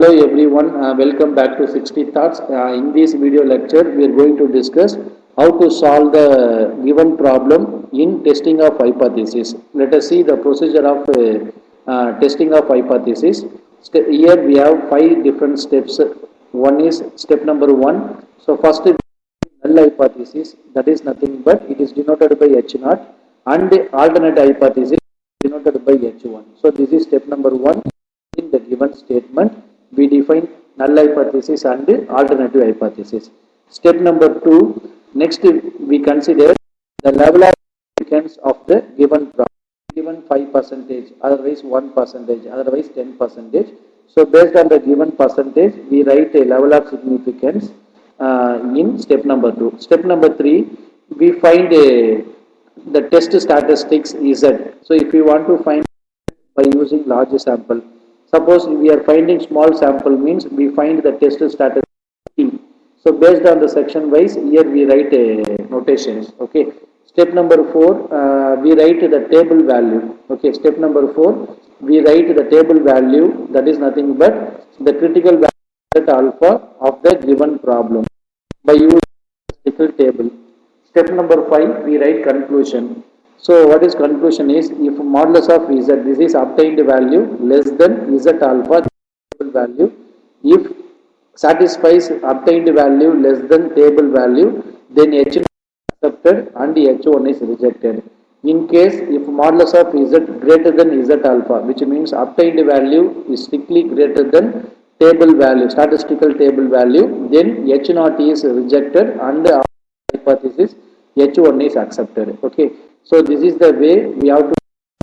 Hello everyone, welcome back to 60 Thoughts. In this video lecture, we are going to discuss how to solve the given problem in testing of hypothesis. Let us see the procedure of testing of hypothesis. Here we have 5 different steps. One is step number 1. So first, null hypothesis, that is nothing but it is denoted by H0, and the alternate hypothesis denoted by H1. So this is step number 1. In the given statement, we define null hypothesis and alternative hypothesis. Step number 2, next we consider the level of significance of the given problem. Given 5%, otherwise 1%, otherwise 10%. So based on the given percentage, we write a level of significance in step number 2. Step number 3, we find the test statistics Z. So if you want to find by using large sample, suppose we are finding small sample means we find the test status T. So based on the section wise, here we write notations. Okay. Step number 4, we write the table value. Okay. Step number 4, we write the table value, that is nothing but the critical value at alpha of the given problem by using statistical table. Step number 5, we write conclusion. So what is conclusion is, if modulus of Z, this is obtained value less than Z alpha table value, if satisfies obtained value less than table value, then H is accepted and H1 is rejected. In case if modulus of Z greater than Z alpha, which means obtained value is strictly greater than table value, statistical table value, then H0 is rejected and the hypothesis H1 is accepted. Okay. So this is the way we have to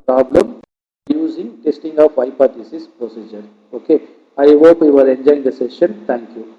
solve the problem using testing of hypothesis procedure. Okay. I hope you are enjoying the session. Thank you.